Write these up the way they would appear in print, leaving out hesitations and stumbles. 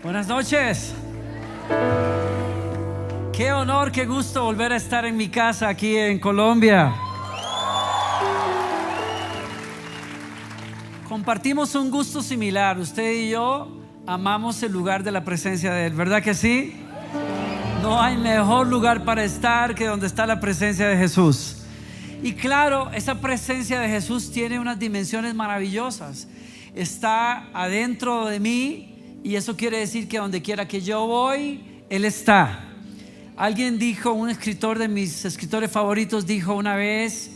Buenas noches. Qué honor, qué gusto volver a estar en mi casa aquí en Colombia. Compartimos un gusto similar. Usted y yo amamos el lugar de la presencia de Él, ¿verdad que sí? No hay mejor lugar para estar que donde está la presencia de Jesús. Y claro, esa presencia de Jesús tiene unas dimensiones maravillosas. Está adentro de mí. Y eso quiere decir que donde quiera que yo voy, Él está. Alguien dijo, un escritor de mis escritores favoritos dijo una vez: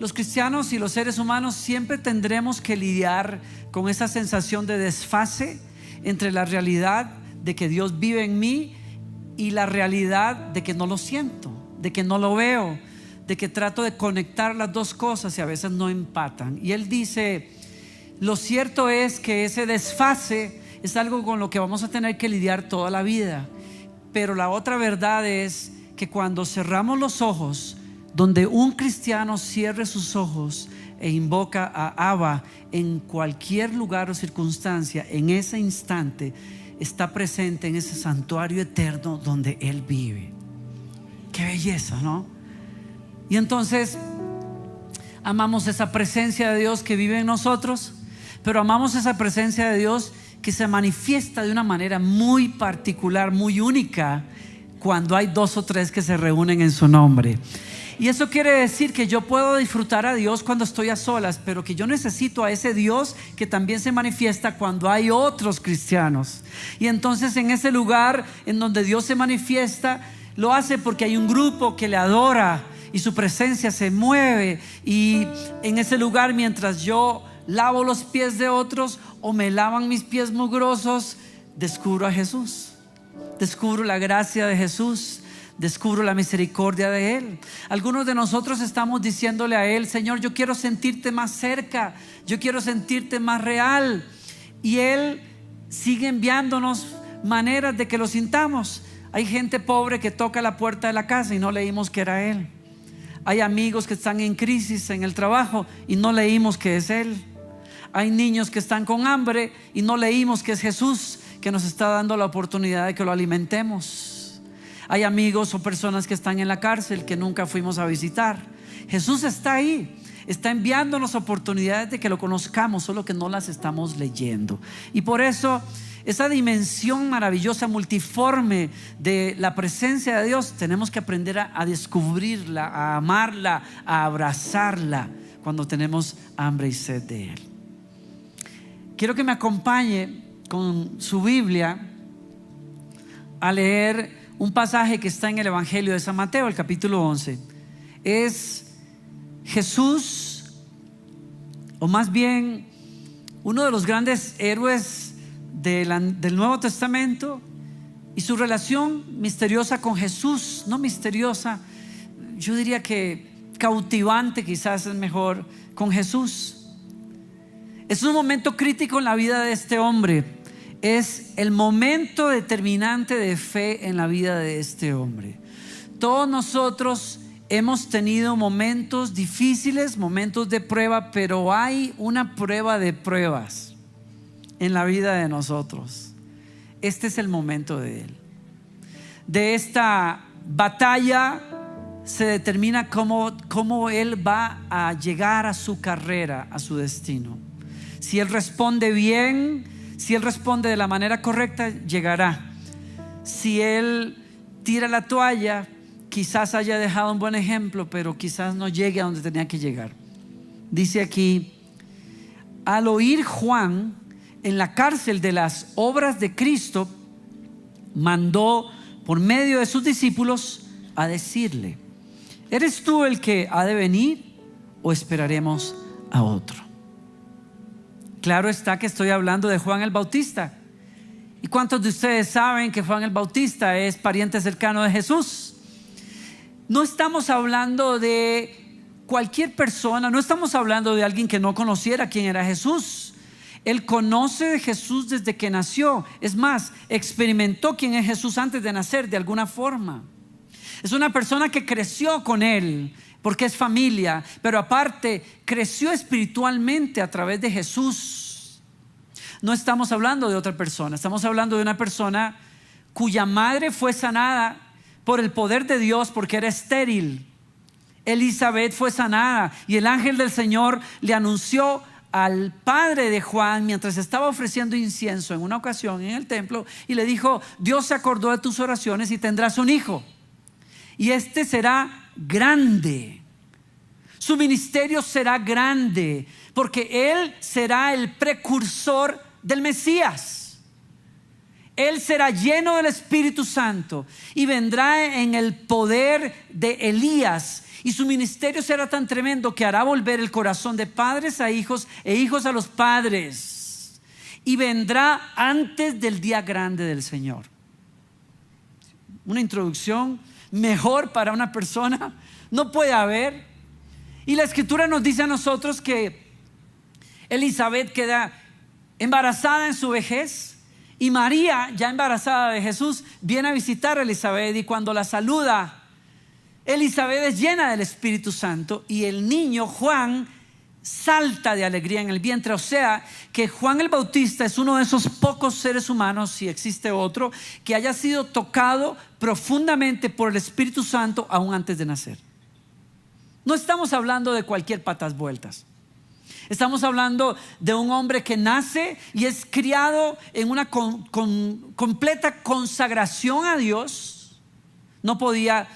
los cristianos y los seres humanos siempre tendremos que lidiar con esa sensación de desfase entre la realidad de que Dios vive en mí y la realidad de que no lo siento, de que no lo veo, de que trato de conectar las dos cosas y a veces no empatan. Y él dice: lo cierto es que ese desfase es algo con lo que vamos a tener que lidiar toda la vida. Pero la otra verdad es que cuando cerramos los ojos, donde un cristiano cierre sus ojos e invoca a Abba en cualquier lugar o circunstancia, en ese instante está presente en ese santuario eterno donde Él vive. Qué belleza, ¿no? Y entonces amamos esa presencia de Dios que vive en nosotros, pero amamos esa presencia de Dios que se manifiesta de una manera muy particular, muy única, cuando hay dos o tres que se reúnen en su nombre. Y eso quiere decir que yo puedo disfrutar a Dios cuando estoy a solas, pero que yo necesito a ese Dios que también se manifiesta cuando hay otros cristianos. Y entonces en ese lugar en donde Dios se manifiesta, lo hace porque hay un grupo que le adora y su presencia se mueve. Y en ese lugar, mientras yo lavo los pies de otros o me lavan mis pies mugrosos, descubro a Jesús, descubro la gracia de Jesús, descubro la misericordia de Él. Algunos de nosotros estamos diciéndole a Él: Señor, yo quiero sentirte más cerca, yo quiero sentirte más real. Y Él sigue enviándonos maneras de que lo sintamos. Hay gente pobre que toca la puerta de la casa y no leímos que era Él. Hay amigos que están en crisis en el trabajo y no leímos que es Él. Hay niños que están con hambre y no leímos que es Jesús, que nos está dando la oportunidad de que lo alimentemos. Hay amigos o personas que están en la cárcel que nunca fuimos a visitar. Jesús está ahí, está enviándonos oportunidades de que lo conozcamos, solo que no las estamos leyendo. Y por eso esa dimensión maravillosa, multiforme de la presencia de Dios, tenemos que aprender a descubrirla, a amarla, a abrazarla cuando tenemos hambre y sed de Él. Quiero que me acompañe con su Biblia a leer un pasaje que está en el Evangelio de San Mateo, el capítulo 11. Es Jesús, o más bien uno de los grandes héroes del Nuevo Testamento, y su relación misteriosa con Jesús. No misteriosa, yo diría que cautivante, quizás es mejor, con Jesús. Es un momento crítico en la vida de este hombre. Es el momento determinante de fe en la vida de este hombre. Todos nosotros hemos tenido momentos difíciles, momentos de prueba, pero hay una prueba de pruebas en la vida de nosotros. Este es el momento de él. De esta batalla se determina cómo él va a llegar a su carrera, a su destino. Si él responde bien, si él responde de la manera correcta, llegará. Si él tira la toalla, quizás haya dejado un buen ejemplo, pero quizás no llegue a donde tenía que llegar. Dice aquí: al oír Juan en la cárcel de las obras de Cristo, mandó por medio de sus discípulos a decirle: ¿eres tú el que ha de venir o esperaremos a otro? Claro está que estoy hablando de Juan el Bautista. ¿Y cuántos de ustedes saben que Juan el Bautista es pariente cercano de Jesús? No estamos hablando de cualquier persona, no estamos hablando de alguien que no conociera quién era Jesús. Él conoce de Jesús desde que nació. Es más, experimentó quién es Jesús antes de nacer de alguna forma. Es una persona que creció con Él porque es familia, pero aparte creció espiritualmente a través de Jesús. no estamos hablando de otra persona, estamos hablando de una persona cuya madre fue sanada por el poder de Dios porque era estéril. Elizabeth fue sanada y el ángel del Señor le anunció al padre de Juan mientras estaba ofreciendo incienso en una ocasión en el templo y le dijo: Dios se acordó de tus oraciones y tendrás un hijo, y este será grande. Su ministerio será grande porque él será el precursor del Mesías. Él será lleno del Espíritu Santo y vendrá en el poder de Elías. Y su ministerio será tan tremendo que hará volver el corazón de padres a hijos e hijos a los padres. Y vendrá antes del día grande del Señor. Una introducción mejor para una persona no puede haber. Y la Escritura nos dice a nosotros que Elizabeth queda embarazada en su vejez. Y María, ya embarazada de Jesús, viene a visitar a Elizabeth y cuando la saluda, Elizabeth es llena del Espíritu Santo y el niño Juan salta de alegría en el vientre. O sea que Juan el Bautista es uno de esos pocos seres humanos, si existe otro, que haya sido tocado profundamente por el Espíritu Santo aún antes de nacer. No estamos hablando de cualquier patas vueltas. Estamos hablando de un hombre que nace y es criado en una completa consagración a Dios. No podía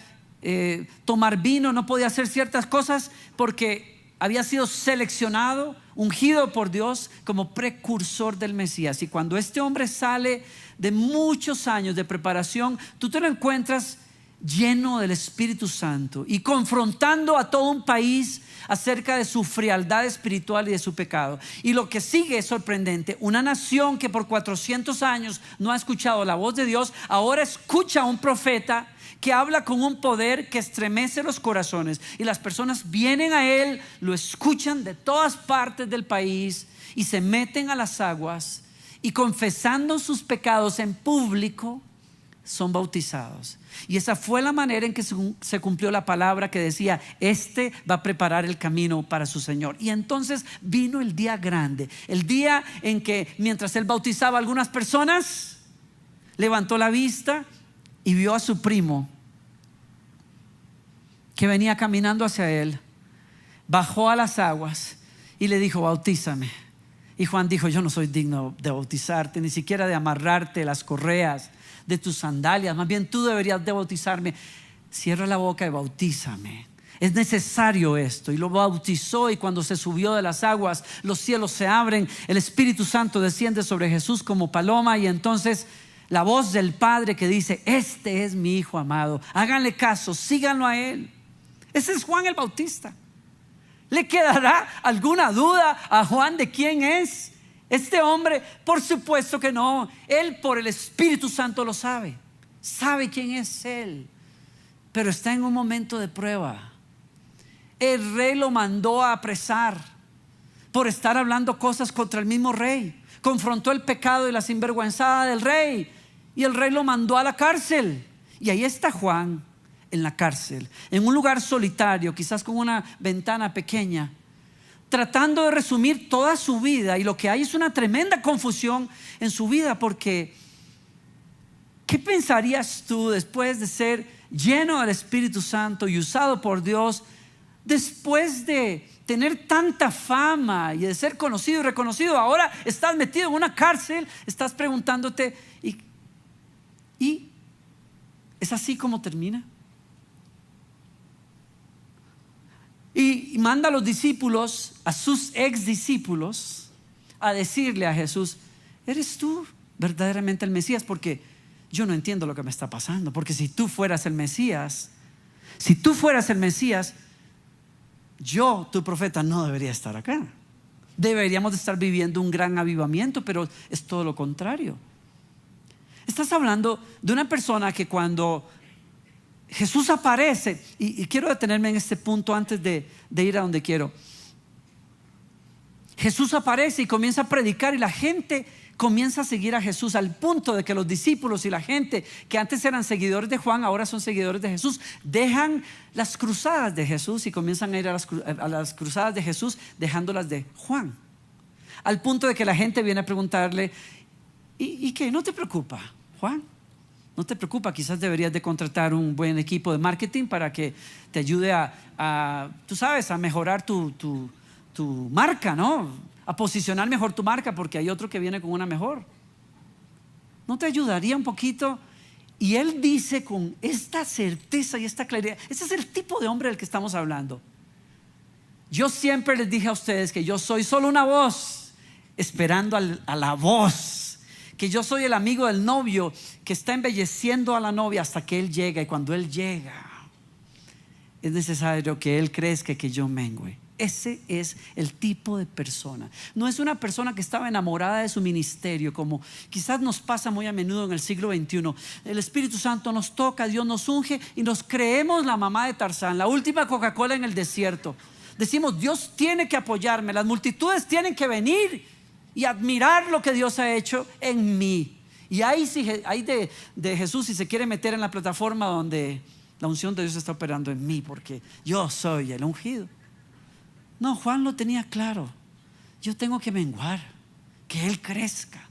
tomar vino, no podía hacer ciertas cosas porque había sido seleccionado, ungido por Dios como precursor del Mesías. Y cuando este hombre sale de muchos años de preparación, tú te lo encuentras lleno del Espíritu Santo y confrontando a todo un país acerca de su frialdad espiritual y de su pecado. Y lo que sigue es sorprendente. Una nación que por 400 años no ha escuchado la voz de Dios, ahora escucha a un profeta que habla con un poder que estremece los corazones. Y las personas vienen a él, lo escuchan de todas partes del país y se meten a las aguas y confesando sus pecados en público son bautizados. Y esa fue la manera en que se cumplió la palabra que decía: este va a preparar el camino para su Señor. Y entonces vino el día grande, el día en que mientras él bautizaba a algunas personas, levantó la vista y vio a su primo que venía caminando hacia él. Bajó a las aguas y le dijo: bautízame. Y Juan dijo: yo no soy digno de bautizarte, ni siquiera de amarrarte las correas de tus sandalias, más bien tú deberías de bautizarme. Cierra la boca y bautízame. Es necesario esto. Y lo bautizó, y cuando se subió de las aguas, los cielos se abren, el Espíritu Santo desciende sobre Jesús como paloma, y entonces la voz del Padre que dice: este es mi Hijo amado, háganle caso, síganlo a él. Ese es Juan el Bautista. ¿Le quedará alguna duda a Juan de quién es este hombre? Por supuesto que no. Él por el Espíritu Santo lo sabe. Sabe quién es él. Pero está en un momento de prueba. El rey lo mandó a apresar por estar hablando cosas contra el mismo rey. Confrontó el pecado y la sinvergüenzada del rey, y el rey lo mandó a la cárcel. Y ahí está Juan en la cárcel, en un lugar solitario, quizás con una ventana pequeña, tratando de resumir toda su vida. Y lo que hay es una tremenda confusión en su vida, porque ¿qué pensarías tú después de ser lleno del Espíritu Santo y usado por Dios, después de tener tanta fama y de ser conocido y reconocido? Ahora estás metido en una cárcel, estás preguntándote: ¿y es así como termina? Y manda a los discípulos, a sus ex discípulos, a decirle a Jesús: ¿eres tú verdaderamente el Mesías? Porque yo no entiendo lo que me está pasando. Porque si tú fueras el Mesías, yo, tu profeta, no debería estar acá. Deberíamos de estar viviendo un gran avivamiento, pero es todo lo contrario. Estás hablando de una persona que cuando Jesús aparece, y quiero detenerme en este punto antes de ir a donde quiero. Jesús aparece y comienza a predicar, y la gente comienza a seguir a Jesús, al punto de que los discípulos y la gente que antes eran seguidores de Juan, ahora son seguidores de Jesús, dejan las cruzadas de Jesús y comienzan a ir a las cruzadas de Jesús, dejándolas de Juan. al punto de que la gente viene a preguntarle: ¿y qué? ¿No te preocupa, Juan? ¿No te preocupa? Quizás deberías de contratar un buen equipo de marketing para que te ayude tú sabes, a mejorar tu marca, ¿no? A posicionar mejor tu marca, porque hay otro que viene con una mejor. ¿No te ayudaría un poquito? Y él dice con esta certeza y esta claridad, ese es el tipo de hombre del que estamos hablando. Yo siempre les dije a ustedes que yo soy solo una voz esperando a la voz, que yo soy el amigo del novio que está embelleciendo a la novia hasta que él llega, y cuando él llega es necesario que él crezca y que yo mengüe. Ese es el tipo de persona. No es una persona que estaba enamorada de su ministerio, como quizás nos pasa muy a menudo en el siglo XXI. El Espíritu Santo nos toca, Dios nos unge y nos creemos la mamá de Tarzán, la última Coca-Cola en el desierto. Decimos: Dios tiene que apoyarme, las multitudes tienen que venir y admirar lo que Dios ha hecho en mí. Y ahí de Jesús, si se quiere meter en la plataforma donde la unción de Dios está operando en mí, porque yo soy el ungido. No, Juan lo tenía claro. Yo tengo que menguar, que él crezca.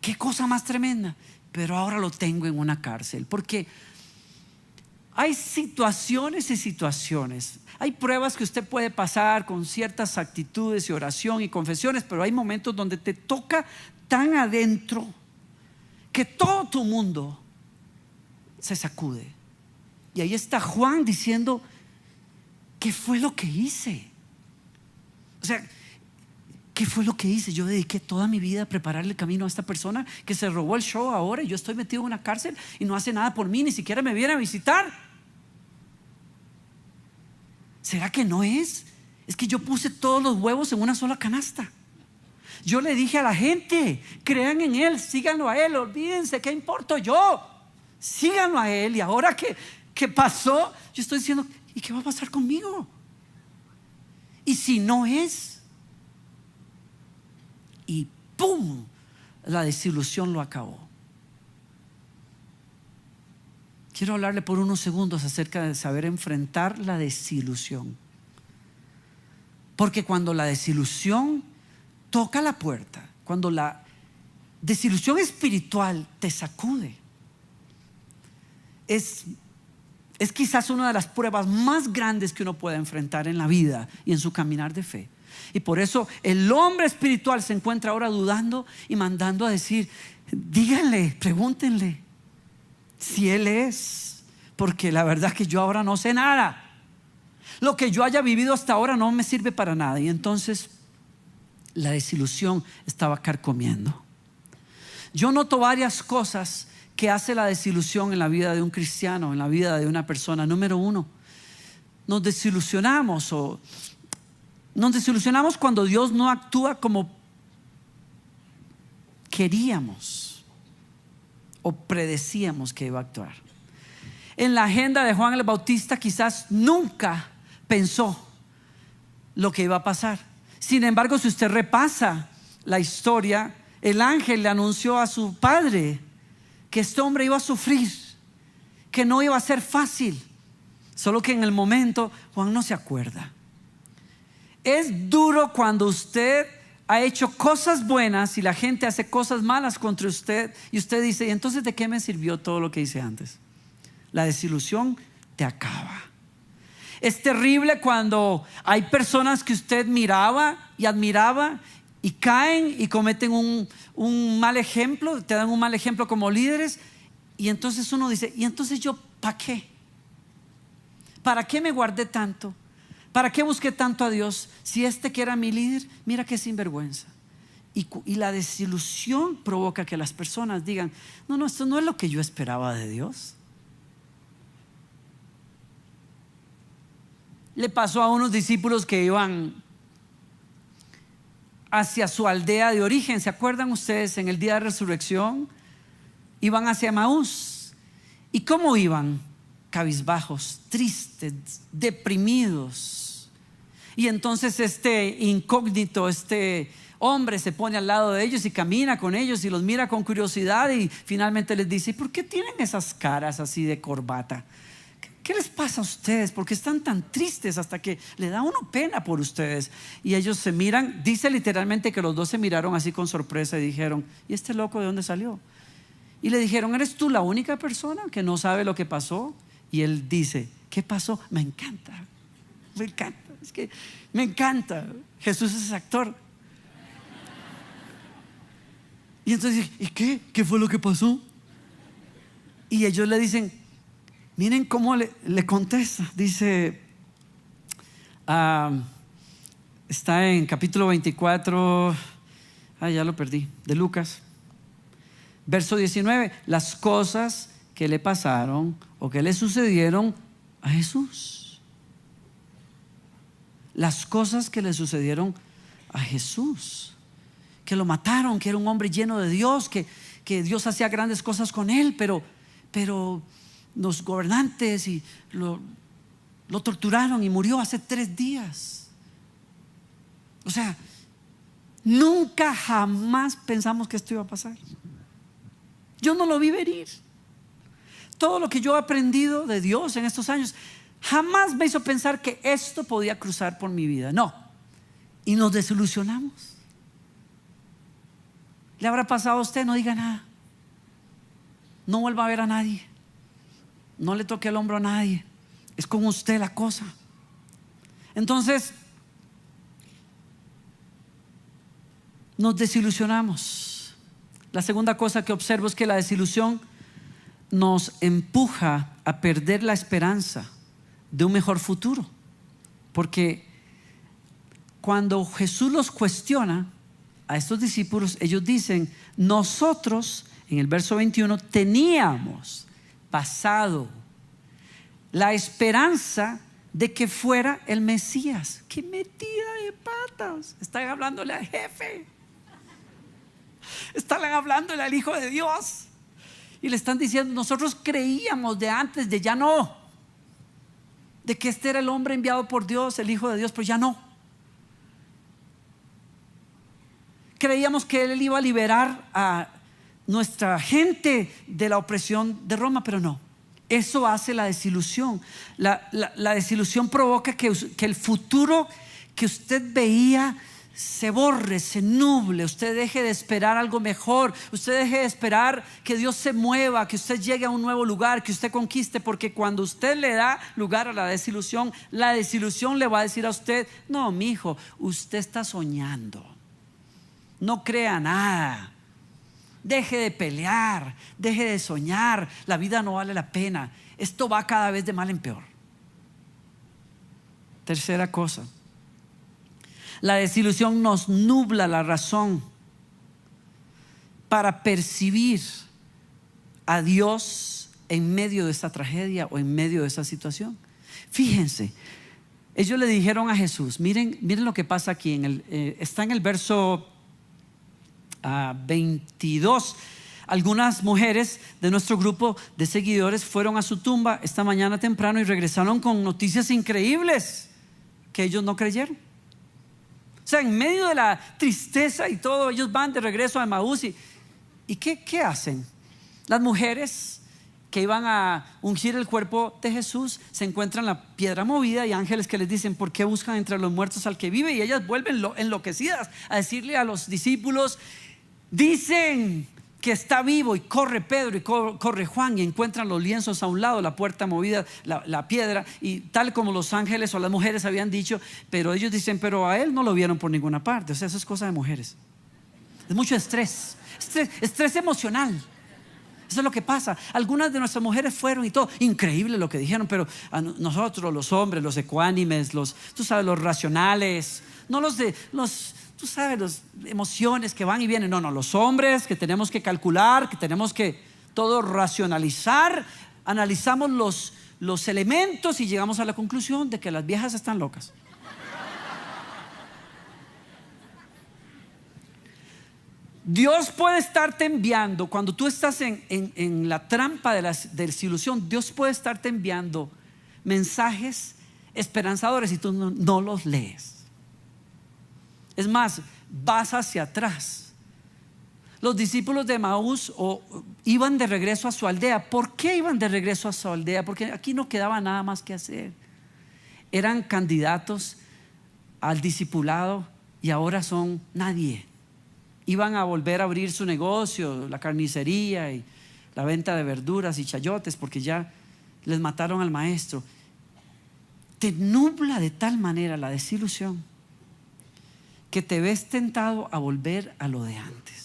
Qué cosa más tremenda. Pero ahora lo tengo en una cárcel, porque hay situaciones y situaciones. Hay pruebas que usted puede pasar con ciertas actitudes y oración y confesiones, pero hay momentos donde te toca tan adentro que todo tu mundo se sacude. Y ahí está Juan diciendo: ¿qué fue lo que hice? O sea, ¿qué fue lo que hice? Yo dediqué toda mi vida a prepararle el camino a esta persona que se robó el show ahora, y yo estoy metido en una cárcel y no hace nada por mí, ni siquiera me viene a visitar. ¿Será que no es? Es que yo puse todos los huevos en una sola canasta. Yo le dije a la gente: crean en él, síganlo a él, olvídense, ¿qué importo yo? Síganlo a él. Y ahora que pasó, yo estoy diciendo: ¿y qué va a pasar conmigo? Y si no es, y ¡pum!, la desilusión lo acabó. Quiero hablarle por unos segundos acerca de saber enfrentar la desilusión. Porque cuando la desilusión toca la puerta, cuando la desilusión espiritual te sacude, es quizás una de las pruebas más grandes que uno puede enfrentar en la vida y en su caminar de fe. Y por eso el hombre espiritual se encuentra ahora dudando y mandando a decir: díganle, pregúntenle si él es, porque la verdad es que yo ahora no sé nada. Lo que yo haya vivido hasta ahora no me sirve para nada. Y entonces la desilusión estaba carcomiendo. Yo noto varias cosas que hace la desilusión en la vida de un cristiano, en la vida de una persona. Número uno, nos desilusionamos cuando Dios no actúa como queríamos o predecíamos que iba a actuar. En la agenda de Juan el Bautista quizás nunca pensó lo que iba a pasar. Sin embargo, si usted repasa la historia, el ángel le anunció a su padre que este hombre iba a sufrir, que no iba a ser fácil. Solo que en el momento Juan no se acuerda. Es duro cuando usted ha hecho cosas buenas y la gente hace cosas malas contra usted, y usted dice: ¿y entonces de qué me sirvió todo lo que hice antes? La desilusión te acaba. Es terrible cuando hay personas que usted miraba y admiraba y caen y cometen un mal ejemplo, te dan un mal ejemplo como líderes, y entonces uno dice: ¿y entonces yo para qué? ¿Para qué me guardé tanto? ¿Para qué busqué tanto a Dios? Si este que era mi líder, mira qué sinvergüenza. Y la desilusión provoca que las personas digan: no, esto no es lo que yo esperaba de Dios. Le pasó a unos discípulos que iban hacia su aldea de origen. ¿Se acuerdan ustedes? En el día de resurrección iban hacia Emaús. ¿Y cómo iban? Cabizbajos, tristes, deprimidos. Y entonces este incógnito, este hombre se pone al lado de ellos y camina con ellos y los mira con curiosidad, y finalmente les dice: ¿por qué tienen esas caras así de corbata? ¿qué les pasa a ustedes? ¿Por qué están tan tristes? Hasta que le da uno pena por ustedes. Y ellos se miran, dice literalmente que los dos se miraron así con sorpresa y dijeron: ¿y este loco de dónde salió? Y le dijeron: ¿eres tú la única persona que no sabe lo que pasó? Y él dice: ¿qué pasó? Me encanta, es que me encanta. Jesús es actor. Y entonces, ¿y qué? ¿Qué fue lo que pasó? Y ellos le dicen, miren cómo le contesta. Dice, está en capítulo 24, ya lo perdí, de Lucas, verso 19. Las cosas que le pasaron o que le sucedieron a Jesús. Las cosas que le sucedieron a Jesús. Que lo mataron, que era un hombre lleno de Dios, que Dios hacía grandes cosas con él, pero los gobernantes lo torturaron y murió hace 3 días. O sea, nunca jamás pensamos que esto iba a pasar. Yo no lo vi venir. Todo lo que yo he aprendido de Dios en estos años jamás me hizo pensar que esto podía cruzar por mi vida. No. Y nos desilusionamos. ¿Le habrá pasado a usted? No diga nada. No vuelva a ver a nadie. No le toque el hombro a nadie. Es con usted la cosa. Entonces, nos desilusionamos. La segunda cosa que observo es que la desilusión nos empuja a perder la esperanza de un mejor futuro. Porque cuando Jesús los cuestiona a estos discípulos, ellos dicen: nosotros, en el verso 21, teníamos pasado la esperanza de que fuera el Mesías. ¡Qué metida de patas! Están hablándole al jefe, están hablándole al Hijo de Dios y le están diciendo: nosotros creíamos de antes, de ya no, de que este era el hombre enviado por Dios, el Hijo de Dios, pero ya no. Creíamos que Él iba a liberar a nuestra gente de la opresión de Roma, pero no. Eso hace la desilusión. La desilusión provoca que el futuro que usted veía se borre, se nuble. Usted deje de esperar algo mejor. Usted deje de esperar que Dios se mueva, que usted llegue a un nuevo lugar, que usted conquiste. Porque cuando usted le da lugar a la desilusión le va a decir a usted: no, mi hijo, usted está soñando. No crea nada. Deje de pelear, deje de soñar. La vida no vale la pena. Esto va cada vez de mal en peor. Tercera cosa, la desilusión nos nubla la razón para percibir a Dios en medio de esta tragedia o en medio de esta situación. Fíjense, ellos le dijeron a Jesús, miren lo que pasa aquí está en el verso 22. Algunas mujeres de nuestro grupo de seguidores fueron a su tumba esta mañana temprano y regresaron con noticias increíbles que ellos no creyeron. O sea, en medio de la tristeza y todo, ellos van de regreso a Emaús. ¿Y qué hacen? Las mujeres que iban a ungir el cuerpo de Jesús se encuentran la piedra movida y ángeles que les dicen: ¿por qué buscan entre los muertos al que vive? Y ellas vuelven enloquecidas a decirle a los discípulos: dicen que está vivo. Y corre Pedro y corre Juan y encuentran los lienzos a un lado, la puerta movida, la piedra, y tal como los ángeles o las mujeres habían dicho. Pero ellos dicen: pero a él no lo vieron por ninguna parte. O sea, eso es cosa de mujeres. Es mucho estrés emocional. Eso es lo que pasa. Algunas de nuestras mujeres fueron y todo, increíble lo que dijeron, pero a nosotros, los hombres, los ecuánimes, tú sabes, los racionales, no tú sabes, las emociones que van y vienen. No, los hombres que tenemos que calcular, que tenemos que todo racionalizar, analizamos los elementos y llegamos a la conclusión de que las viejas están locas. Dios puede estarte enviando, cuando tú estás en la trampa de la desilusión, Dios puede estarte enviando mensajes esperanzadores y tú no los lees. Es más, vas hacia atrás. Los discípulos de Emaús iban de regreso a su aldea. ¿Por qué iban de regreso a su aldea? Porque aquí no quedaba nada más que hacer. Eran candidatos al discipulado y ahora son nadie. Iban a volver a abrir su negocio, la carnicería y la venta de verduras y chayotes, porque ya les mataron al maestro. Te nubla de tal manera la desilusión que te ves tentado a volver a lo de antes.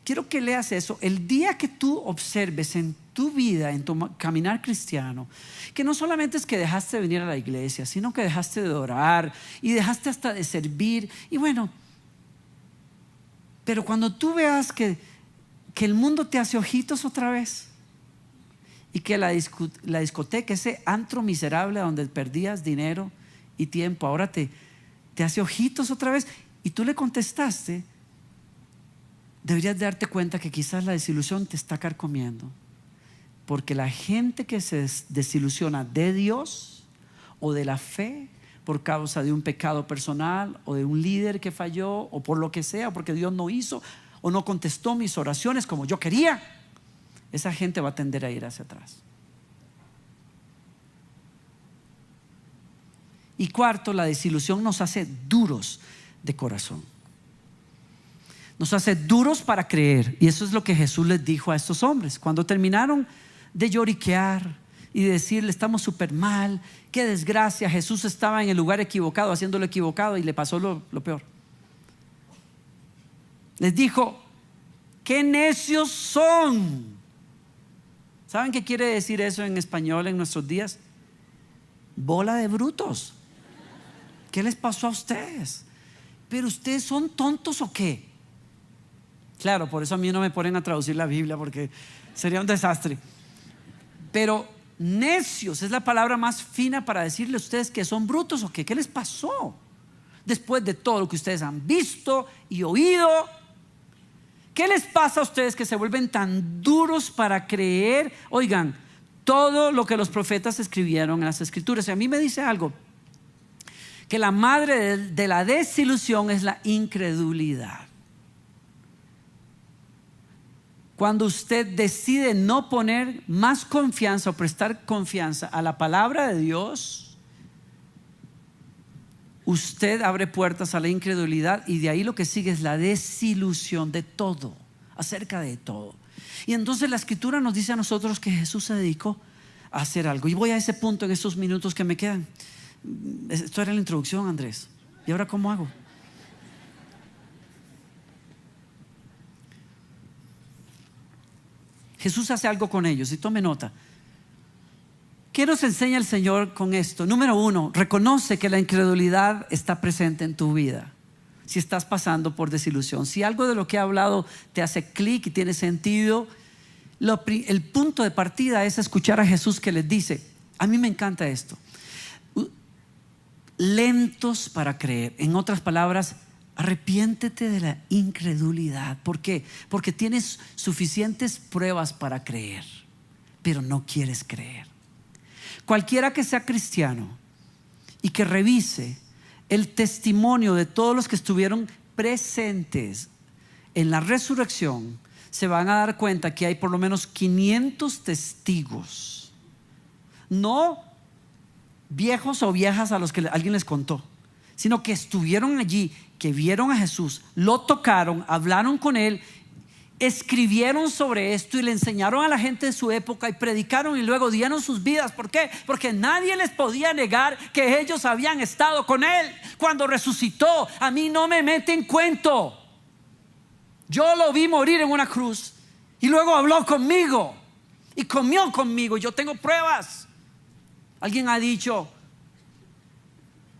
Quiero que leas eso. El día que tú observes en tu vida, en tu caminar cristiano, que no solamente es que dejaste de venir a la iglesia, sino que dejaste de orar y dejaste hasta de servir. Y bueno, pero cuando tú veas que el mundo te hace ojitos otra vez, y que la discoteca, ese antro miserable donde perdías dinero y tiempo, ahora te hace ojitos otra vez, y tú le contestaste, deberías darte cuenta que quizás la desilusión te está carcomiendo, porque la gente que se desilusiona de Dios o de la fe por causa de un pecado personal o de un líder que falló o por lo que sea, porque Dios no hizo o no contestó mis oraciones como yo quería, esa gente va a tender a ir hacia atrás. Y cuarto, la desilusión nos hace duros de corazón. Nos hace duros para creer. Y eso es lo que Jesús les dijo a estos hombres cuando terminaron de lloriquear y decirle: estamos súper mal, qué desgracia, Jesús estaba en el lugar equivocado, haciendo lo equivocado, y le pasó lo peor. Les dijo: qué necios son. ¿Saben qué quiere decir eso en español en nuestros días? Bola de brutos. ¿Qué les pasó a ustedes? ¿Pero ustedes son tontos o qué? Claro, por eso a mí no me ponen a traducir la Biblia, porque sería un desastre. Pero necios es la palabra más fina para decirle a ustedes que son brutos o qué. ¿Qué les pasó? Después de todo lo que ustedes han visto y oído, ¿qué les pasa a ustedes que se vuelven tan duros para creer? Oigan, todo lo que los profetas escribieron en las escrituras. Y a mí me dice algo, que la madre de la desilusión es la incredulidad. Cuando usted decide no poner más confianza o prestar confianza a la palabra de Dios, usted abre puertas a la incredulidad, y de ahí lo que sigue es la desilusión de todo, acerca de todo. Y entonces la escritura nos dice a nosotros que Jesús se dedicó a hacer algo. Y voy a ese punto en estos minutos que me quedan. Esto era la introducción, Andrés. ¿Y ahora cómo hago? Jesús hace algo con ellos, y tome nota. ¿Qué nos enseña el Señor con esto? Número uno, reconoce que la incredulidad está presente en tu vida. Si estás pasando por desilusión, si algo de lo que he hablado te hace clic y tiene sentido, el punto de partida es escuchar a Jesús, que les dice, a mí me encanta esto: lentos para creer. En otras palabras, arrepiéntete de la incredulidad. ¿Por qué? Porque tienes suficientes pruebas para creer, pero no quieres creer. Cualquiera que sea cristiano y que revise el testimonio de todos los que estuvieron presentes en la resurrección, se van a dar cuenta que hay por lo menos 500 testigos, no viejos o viejas a los que alguien les contó, sino que estuvieron allí, que vieron a Jesús, lo tocaron, hablaron con él, escribieron sobre esto y le enseñaron a la gente de su época, y predicaron y luego dieron sus vidas. ¿Por qué? Porque nadie les podía negar que ellos habían estado con él cuando resucitó. A mí no me meten cuento. Yo lo vi morir en una cruz y luego habló conmigo y comió conmigo. Yo tengo pruebas. Alguien ha dicho: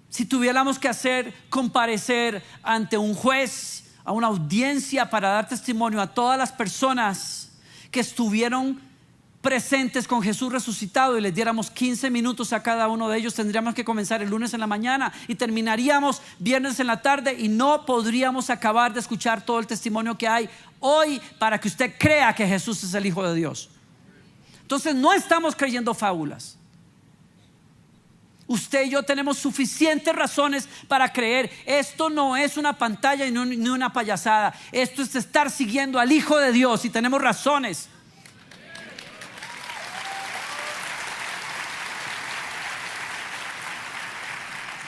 si tuviéramos que comparecer ante un juez, a una audiencia, para dar testimonio a todas las personas que estuvieron presentes con Jesús resucitado, y les diéramos 15 minutos a cada uno de ellos, tendríamos que comenzar el lunes en la mañana y terminaríamos viernes en la tarde, y no podríamos acabar de escuchar todo el testimonio que hay hoy para que usted crea que Jesús es el Hijo de Dios. Entonces no estamos creyendo fábulas. Usted y yo tenemos suficientes razones para creer. Esto no es una pantalla ni una payasada. Esto es estar siguiendo al Hijo de Dios y tenemos razones.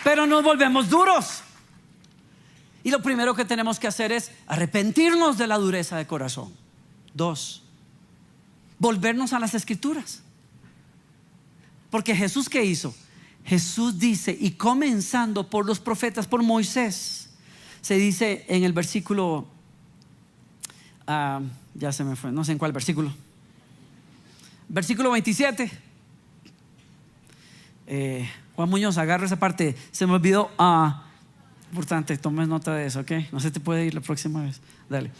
Pero nos volvemos duros. Y lo primero que tenemos que hacer es arrepentirnos de la dureza de corazón. 2, volvernos a las Escrituras. Porque Jesús, ¿qué hizo? Jesús dice, y comenzando por los profetas, por Moisés, se dice en el versículo, ya se me fue, no sé en cuál versículo. Versículo 27. Juan Muñoz, agarra esa parte, se me olvidó. Importante, tomes nota de eso, ¿ok? No se te puede ir la próxima vez. Dale.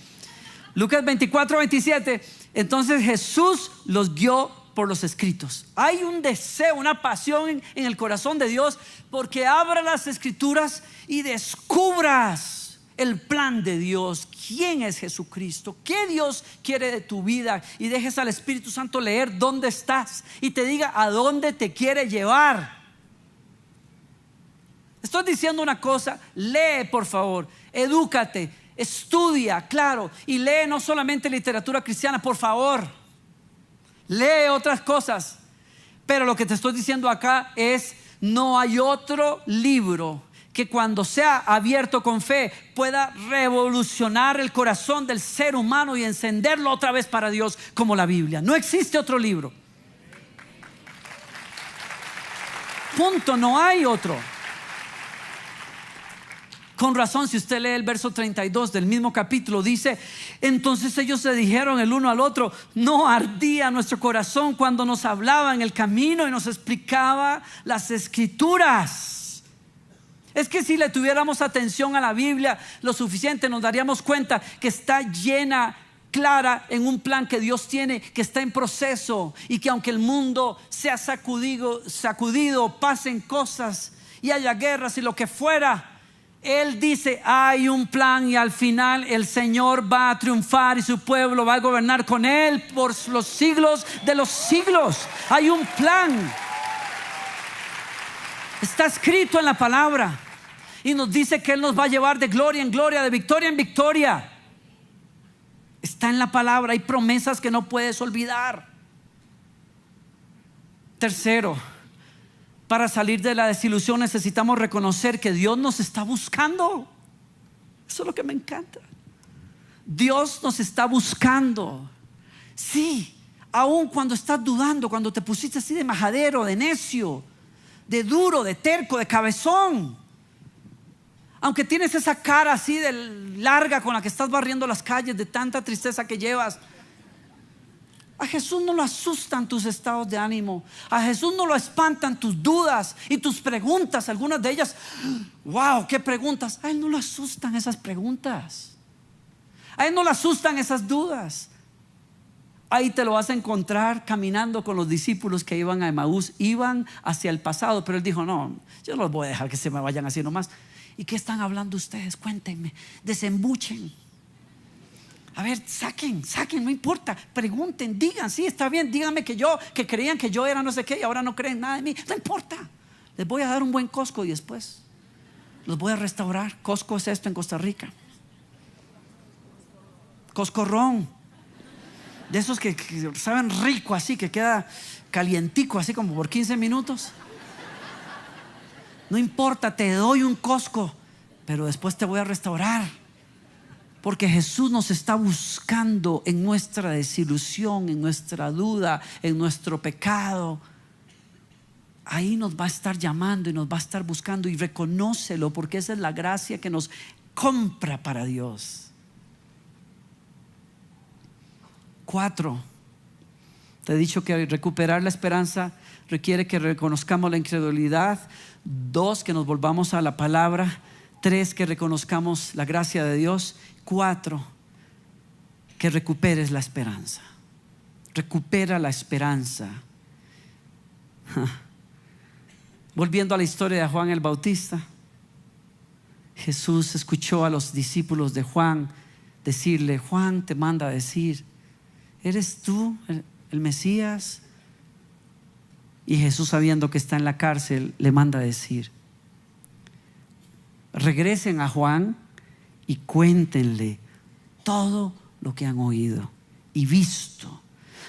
Lucas 24, 27. Entonces Jesús los guió por los escritos. Hay un deseo, una pasión en el corazón de Dios porque abra las Escrituras y descubras el plan de Dios. ¿Quién es Jesucristo? ¿Qué Dios quiere de tu vida? Y dejes al Espíritu Santo leer dónde estás y te diga a dónde te quiere llevar. Estoy diciendo una cosa, lee por favor, edúcate, estudia, claro, y lee no solamente literatura cristiana, por favor, lee otras cosas. Pero lo que te estoy diciendo acá es, no hay otro libro que cuando sea abierto con fe pueda revolucionar el corazón del ser humano y encenderlo otra vez para Dios como la Biblia. No existe otro libro. Punto, no hay otro. Con razón, si usted lee el verso 32 del mismo capítulo, dice: entonces ellos se dijeron el uno al otro, ¿no ardía nuestro corazón cuando nos hablaba en el camino y nos explicaba las Escrituras? Es que si le tuviéramos atención a la Biblia lo suficiente, nos daríamos cuenta que está llena, clara en un plan que Dios tiene, que está en proceso, y que aunque el mundo sea sacudido, pasen cosas y haya guerras y lo que fuera, Él dice, hay un plan y al final el Señor va a triunfar y su pueblo va a gobernar con Él por los siglos de los siglos. Hay un plan. Está escrito en la palabra y nos dice que Él nos va a llevar de gloria en gloria, de victoria en victoria. Está en la palabra, hay promesas que no puedes olvidar. Tercero, para salir de la desilusión necesitamos reconocer que Dios nos está buscando. Eso es lo que me encanta. Dios nos está buscando. Sí, aun cuando estás dudando, cuando te pusiste así de majadero, de necio, de duro, de terco, de cabezón, aunque tienes esa cara así de larga con la que estás barriendo las calles de tanta tristeza que llevas, a Jesús no lo asustan tus estados de ánimo. A Jesús no lo espantan tus dudas y tus preguntas. Algunas de ellas, wow, qué preguntas. A Él no lo asustan esas preguntas. A Él no le asustan esas dudas. Ahí te lo vas a encontrar caminando con los discípulos que iban a Emaús. Iban hacia el pasado, pero Él dijo, no, yo no los voy a dejar que se me vayan así nomás. ¿Y qué están hablando ustedes? Cuéntenme, desembuchen. A ver, saquen, no importa, pregunten, digan, sí, está bien, díganme que creían que yo era no sé qué y ahora no creen nada de mí, no importa, les voy a dar un buen Costco y después los voy a restaurar. Costco es esto en Costa Rica, Coscorrón, de esos que saben rico así, que queda calientico así como por 15 minutos. No importa, te doy un Costco, pero después te voy a restaurar. Porque Jesús nos está buscando en nuestra desilusión, en nuestra duda, en nuestro pecado. Ahí nos va a estar llamando y nos va a estar buscando, y reconócelo, porque esa es la gracia que nos compra para Dios. 4, te he dicho que recuperar la esperanza requiere que reconozcamos la incredulidad. 2, que nos volvamos a la palabra. 3, que reconozcamos la gracia de Dios. 4, que recuperes la esperanza. Recupera la esperanza. Volviendo a la historia de Juan el Bautista, Jesús escuchó a los discípulos de Juan decirle: Juan te manda a decir, ¿eres tú el Mesías? Y Jesús, sabiendo que está en la cárcel, le manda a decir: regresen a Juan y cuéntenle todo lo que han oído y visto.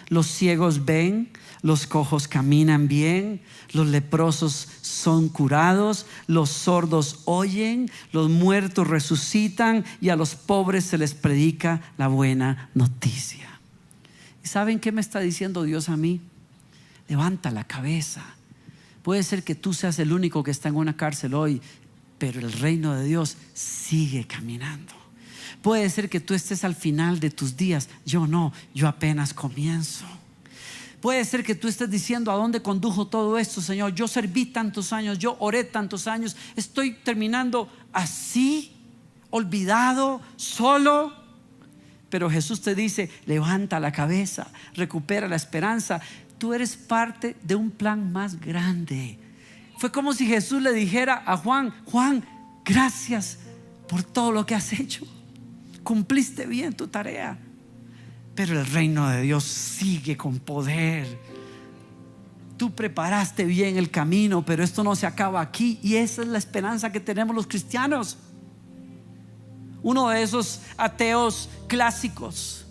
Los ciegos ven, los cojos caminan bien, los leprosos son curados, los sordos oyen, los muertos resucitan y a los pobres se les predica la buena noticia. ¿Y saben qué me está diciendo Dios a mí? Levanta la cabeza. Puede ser que tú seas el único que está en una cárcel hoy, pero el reino de Dios sigue caminando. Puede ser que tú estés al final de tus días. Yo no, yo apenas comienzo. Puede ser que tú estés diciendo: ¿a dónde condujo todo esto, Señor? Yo serví tantos años, yo oré tantos años, estoy terminando así, olvidado, solo. Pero Jesús te dice: levanta la cabeza, recupera la esperanza. Tú eres parte de un plan más grande. Fue como si Jesús le dijera a Juan: Juan, gracias por todo lo que has hecho. Cumpliste bien tu tarea, pero el reino de Dios sigue con poder. Tú preparaste bien el camino, pero esto no se acaba aquí. Y esa es la esperanza que tenemos los cristianos. Uno de esos ateos clásicos,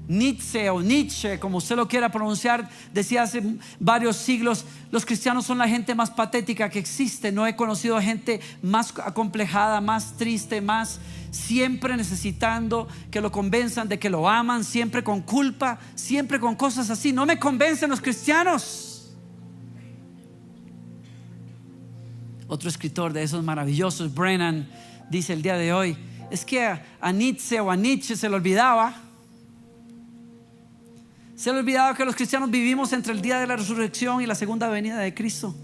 Nietzsche o Nietzsche, como usted lo quiera pronunciar, decía hace varios siglos: los cristianos son la gente más patética que existe. No he conocido a gente más acomplejada, más triste, más siempre necesitando que lo convenzan de que lo aman, siempre con culpa, siempre con cosas así. No me convencen los cristianos. Otro escritor de esos maravillosos, Brennan, dice el día de hoy: es que a Nietzsche o a Nietzsche se le olvidaba que los cristianos vivimos entre el día de la resurrección y la segunda venida de Cristo.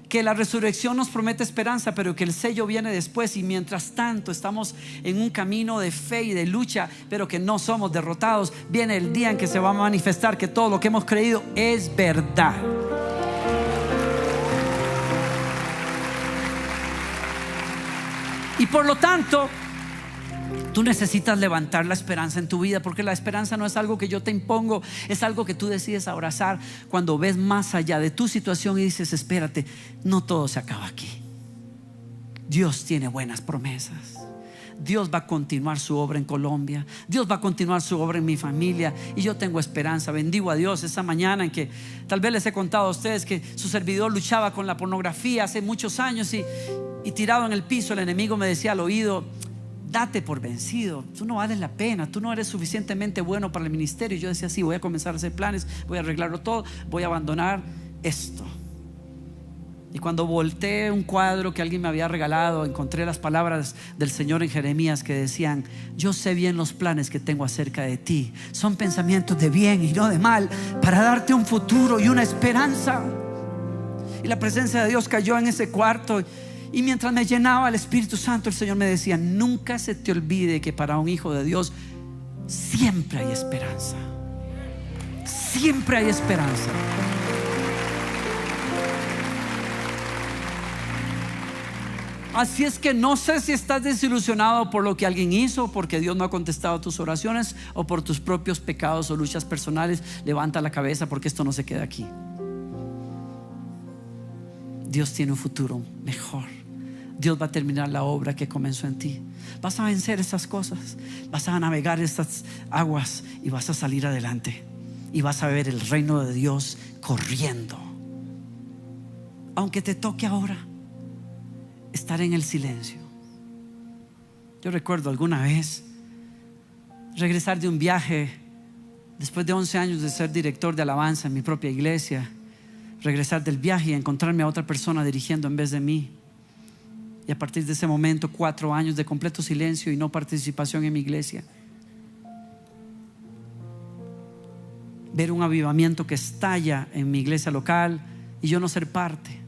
Que la resurrección nos promete esperanza, pero que el sello viene después. Y mientras tanto estamos en un camino de fe y de lucha, pero que no somos derrotados. Viene el día en que se va a manifestar que todo lo que hemos creído es verdad. Y por lo tanto, tú necesitas levantar la esperanza en tu vida, porque la esperanza no es algo que yo te impongo, es algo que tú decides abrazar cuando ves más allá de tu situación y dices: espérate, no todo se acaba aquí. Dios tiene buenas promesas. Dios va a continuar su obra en Colombia. Dios va a continuar su obra en mi familia. Y yo tengo esperanza. Bendigo a Dios esa mañana en que tal vez les he contado a ustedes que su servidor luchaba con la pornografía hace muchos años, y tirado en el piso el enemigo me decía al oído: date por vencido, tú no vales la pena, tú no eres suficientemente bueno para el ministerio. Y yo decía: sí, voy a comenzar a hacer planes, voy a arreglarlo todo, voy a abandonar esto. Y cuando volteé un cuadro que alguien me había regalado, encontré las palabras del Señor en Jeremías que decían: yo sé bien los planes que tengo acerca de ti, son pensamientos de bien y no de mal, para darte un futuro y una esperanza. Y la presencia de Dios cayó en ese cuarto. Y mientras me llenaba el Espíritu Santo, el Señor me decía: nunca se te olvide que para un hijo de Dios siempre hay esperanza. Siempre hay esperanza. Así es que no sé si estás desilusionado por lo que alguien hizo, porque Dios no ha contestado tus oraciones, o por tus propios pecados o luchas personales. Levanta la cabeza, porque esto no se queda aquí. Dios tiene un futuro mejor. Dios va a terminar la obra que comenzó en ti. Vas a vencer esas cosas, vas a navegar estas aguas y vas a salir adelante. Y vas a ver el reino de Dios corriendo. Aunque te toque ahora estar en el silencio. Yo recuerdo alguna vez regresar de un viaje después de 11 años de ser director de alabanza en mi propia iglesia. Regresar del viaje y encontrarme a otra persona dirigiendo en vez de mí. Y a partir de ese momento, 4 años de completo silencio y no participación en mi iglesia. Ver un avivamiento que estalla en mi iglesia local y yo no ser parte.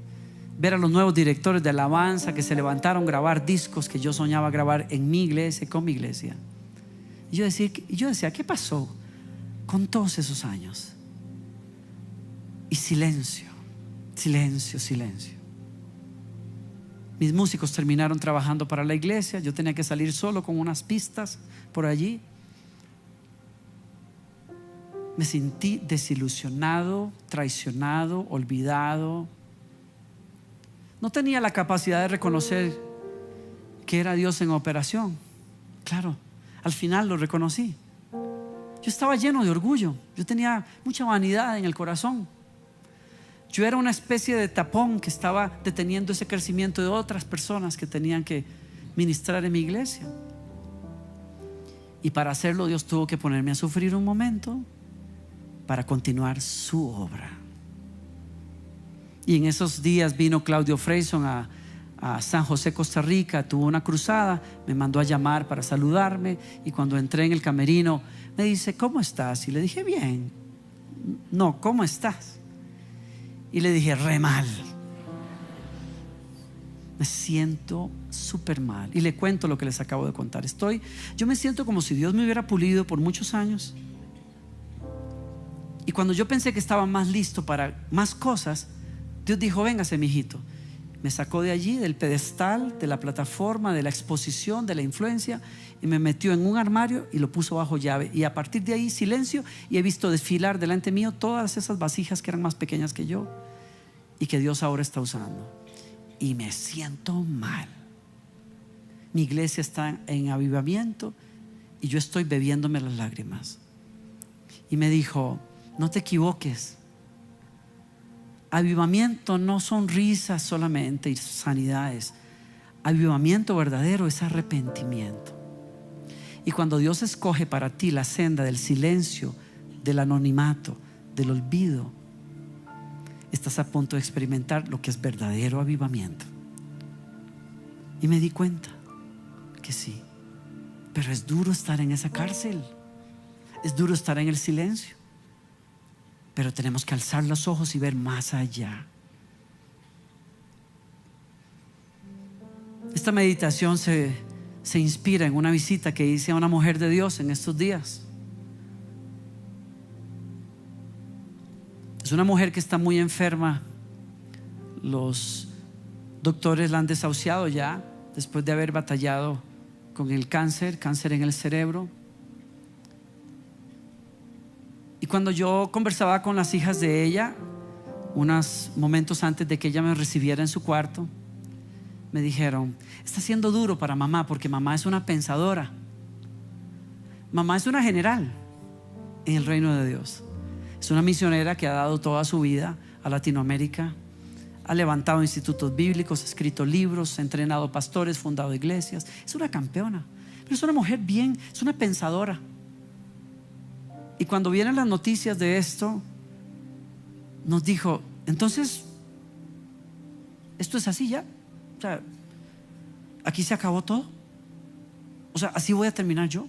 Ver a los nuevos directores de alabanza que se levantaron a grabar discos que yo soñaba grabar en mi iglesia, con mi iglesia. Y yo decía: ¿qué pasó con todos esos años? Y silencio, silencio, silencio. Mis músicos terminaron trabajando para la iglesia. Yo tenía que salir solo con unas pistas por allí. Me sentí desilusionado, traicionado, olvidado. No tenía la capacidad de reconocer que era Dios en operación. Claro, al final lo reconocí. Yo estaba lleno de orgullo. Yo tenía mucha vanidad en el corazón. Yo era una especie de tapón que estaba deteniendo ese crecimiento de otras personas que tenían que ministrar en mi iglesia. Y para hacerlo, Dios tuvo que ponerme a sufrir un momento para continuar su obra. Y en esos días vino Claudio Freyson a San José, Costa Rica. Tuvo una cruzada, me mandó a llamar para saludarme. Y cuando entré en el camerino me dice: ¿cómo estás? Y le dije: bien. No, ¿cómo estás? Y le dije: re mal. Me siento súper mal. Y le cuento lo que les acabo de contar. Yo me siento como si Dios me hubiera pulido por muchos años. Y cuando yo pensé que estaba más listo para más cosas, Dios dijo: véngase, mijito. Me sacó de allí, del pedestal, de la plataforma, de la exposición, de la influencia, y me metió en un armario y lo puso bajo llave. Y a partir de ahí, silencio, y he visto desfilar delante mío todas esas vasijas que eran más pequeñas que yo y que Dios ahora está usando. Y me siento mal. Mi iglesia está en avivamiento y yo estoy bebiéndome las lágrimas. Y me dijo: no te equivoques. Avivamiento no son risas solamente y sanidades. Avivamiento verdadero es arrepentimiento. Y cuando Dios escoge para ti la senda del silencio, del anonimato, del olvido, estás a punto de experimentar lo que es verdadero avivamiento. Y me di cuenta que sí, pero es duro estar en esa cárcel, es duro estar en el silencio. Pero tenemos que alzar los ojos y ver más allá. Esta meditación se inspira en una visita que hice a una mujer de Dios en estos días. Es una mujer que está muy enferma. Los doctores la han desahuciado ya después de haber batallado con el cáncer en el cerebro. Y cuando yo conversaba con las hijas de ella, unos momentos antes de que ella me recibiera en su cuarto, me dijeron: está siendo duro para mamá, porque mamá es una pensadora, mamá es una general en el reino de Dios, es una misionera que ha dado toda su vida a Latinoamérica, ha levantado institutos bíblicos, ha escrito libros, ha entrenado pastores, fundado iglesias, es una campeona, pero es una mujer bien, es una pensadora. Y cuando vienen las noticias de esto, nos dijo: entonces, esto es así ya, o sea, aquí se acabó todo, o sea, así voy a terminar yo,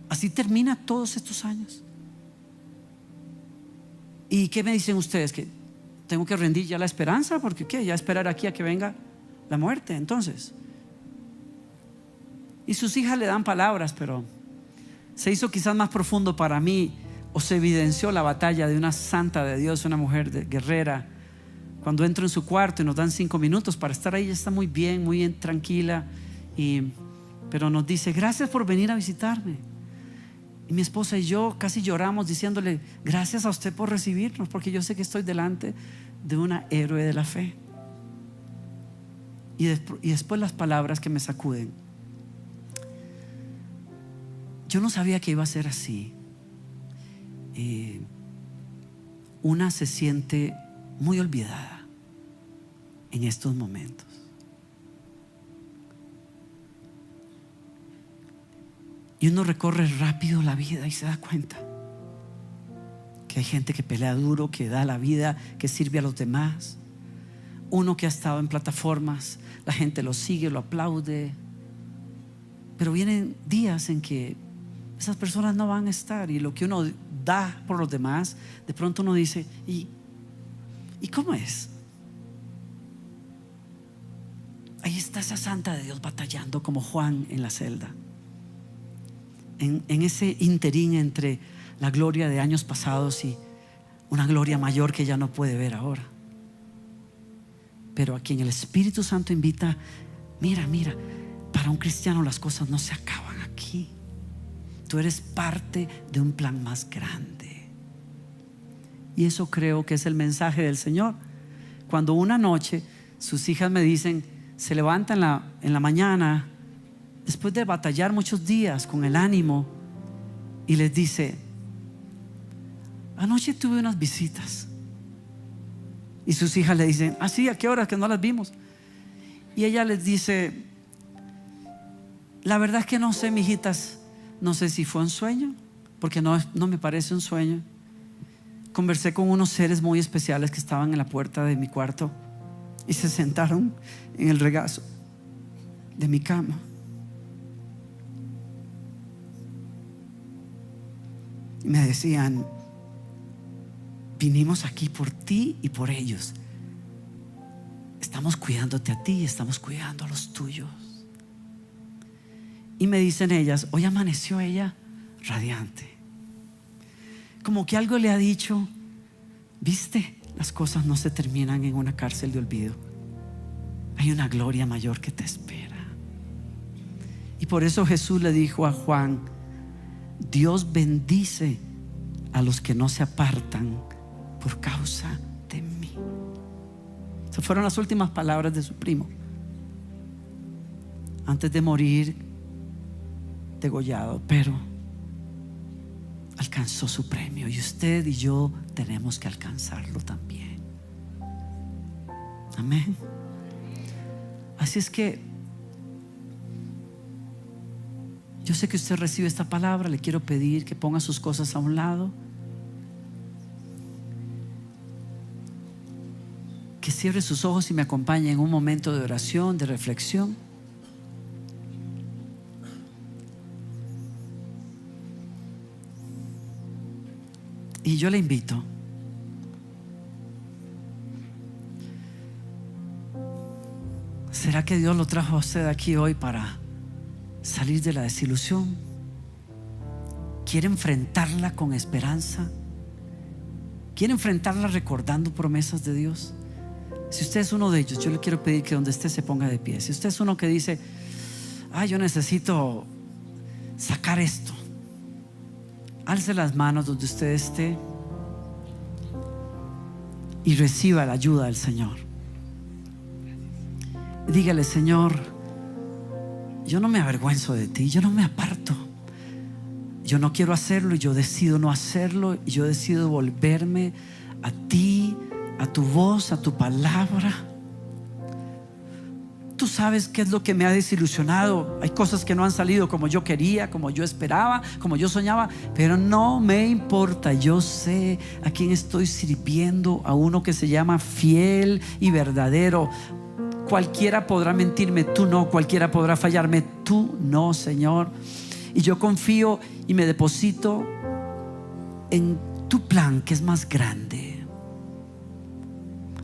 así termina todos estos años. ¿Y qué me dicen ustedes? ¿Que tengo que rendir ya la esperanza? Porque ¿qué? Ya esperar aquí a que venga la muerte. Entonces, y sus hijas le dan palabras, pero se hizo quizás más profundo para mí, o se evidenció la batalla de una santa de Dios, una mujer guerrera. Cuando entro en su cuarto y nos dan 5 minutos para estar ahí, ella está muy bien, tranquila, pero nos dice: gracias por venir a visitarme. Y mi esposa y yo casi lloramos diciéndole: gracias a usted por recibirnos, porque yo sé que estoy delante de una héroe de la fe. Y después las palabras que me sacuden: yo no sabía que iba a ser así. Una se siente muy olvidada en estos momentos. Y uno recorre rápido la vida y se da cuenta que hay gente que pelea duro, que da la vida, que sirve a los demás. Uno que ha estado en plataformas, la gente lo sigue, lo aplaude, pero vienen días en que esas personas no van a estar, y lo que uno da por los demás, de pronto uno dice: ¿y cómo es? Ahí está esa santa de Dios batallando como Juan en la celda, en ese interín entre la gloria de años pasados y una gloria mayor que ella no puede ver ahora, pero a quien el Espíritu Santo invita: mira, para un cristiano las cosas no se acaban aquí. Tú eres parte de un plan más grande. Y eso creo que es el mensaje del Señor. Cuando una noche sus hijas me dicen, se levantan en la mañana, después de batallar muchos días con el ánimo, y les dice: anoche tuve unas visitas. Y sus hijas le dicen: ¿ah, sí? ¿A qué hora? Que no las vimos. Y ella les dice: la verdad es que no sé, mijitas, no sé si fue un sueño, porque no me parece un sueño. Conversé con unos seres muy especiales que estaban en la puerta de mi cuarto y se sentaron en el regazo de mi cama. Y me decían: vinimos aquí por ti y por ellos. Estamos cuidándote a ti y estamos cuidando a los tuyos. Y me dicen ellas: hoy amaneció ella radiante, como que algo le ha dicho: viste, las cosas no se terminan en una cárcel de olvido, hay una gloria mayor que te espera. Y por eso Jesús le dijo a Juan: Dios bendice a los que no se apartan por causa de mí. Esas fueron las últimas palabras de su primo antes de morir degollado, pero alcanzó su premio, y usted y yo tenemos que alcanzarlo también. Amén. Así es que yo sé que usted recibe esta palabra. Le quiero pedir que ponga sus cosas a un lado, que cierre sus ojos y me acompañe en un momento de oración, de reflexión. Y yo le invito ¿será que Dios lo trajo a usted aquí hoy para salir de la desilusión? ¿Quiere enfrentarla con esperanza? ¿Quiere enfrentarla recordando promesas de Dios? Si usted es uno de ellos, yo le quiero pedir que donde esté se ponga de pie. Si usted es uno que dice: yo necesito sacar esto, alce las manos donde usted esté y reciba la ayuda del Señor. Dígale: Señor, yo no me avergüenzo de ti, yo no me aparto, yo no quiero hacerlo y yo decido no hacerlo, y yo decido volverme a ti, a tu voz, a tu palabra. Tú sabes qué es lo que me ha desilusionado. Hay cosas que no han salido como yo quería, como yo esperaba, como yo soñaba, pero no me importa. Yo sé a quién estoy sirviendo, a uno que se llama fiel y verdadero. Cualquiera podrá mentirme, tú no. Cualquiera podrá fallarme, tú no, Señor. Y yo confío y me deposito en tu plan, que es más grande.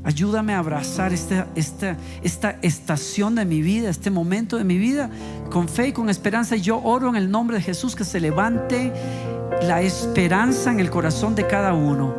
Ayúdame a abrazar esta estación de mi vida, este momento de mi vida, con fe y con esperanza. Y yo oro en el nombre de Jesús que se levante la esperanza en el corazón de cada uno.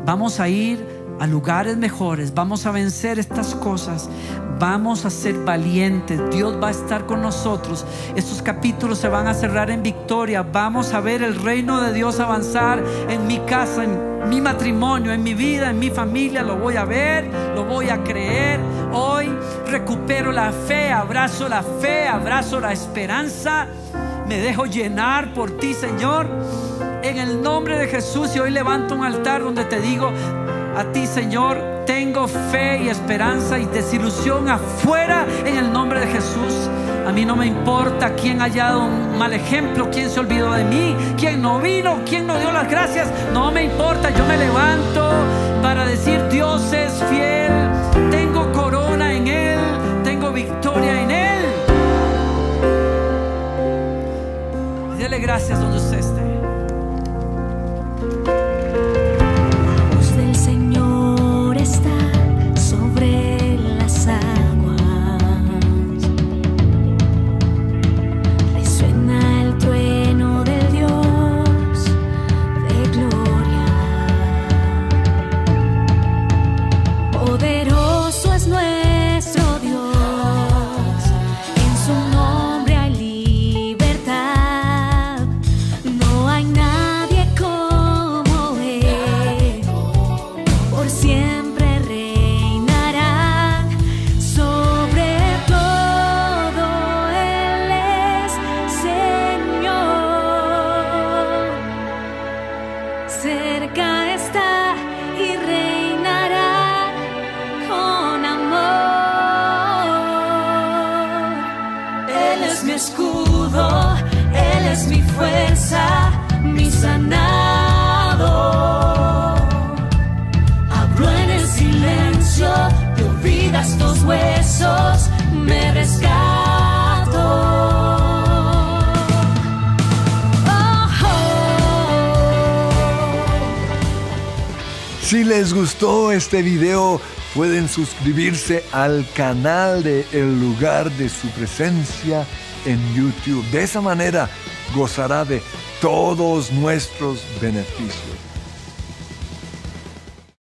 Vamos a ir a lugares mejores, vamos a vencer estas cosas, vamos a ser valientes. Dios va a estar con nosotros. Estos capítulos se van a cerrar en victoria. Vamos a ver el reino de Dios avanzar en mi casa, en mi matrimonio, en mi vida, en mi familia. Lo voy a ver, lo voy a creer. Hoy recupero la fe, abrazo la esperanza. Me dejo llenar por ti, Señor, en el nombre de Jesús. Y hoy levanto un altar donde te digo a ti, Señor, tengo fe y esperanza y desilusión afuera en el nombre de Jesús. A mí no me importa quién haya dado un mal ejemplo, quién se olvidó de mí, quién no vino, quién no dio las gracias. No me importa, yo me levanto para decir: Dios es fiel, tengo corona en Él, tengo victoria en Él. Y dele gracias donde usted esté. No estos huesos me rescato. Si les gustó este video, pueden suscribirse al canal de El Lugar de Su Presencia en YouTube. De esa manera gozará de todos nuestros beneficios.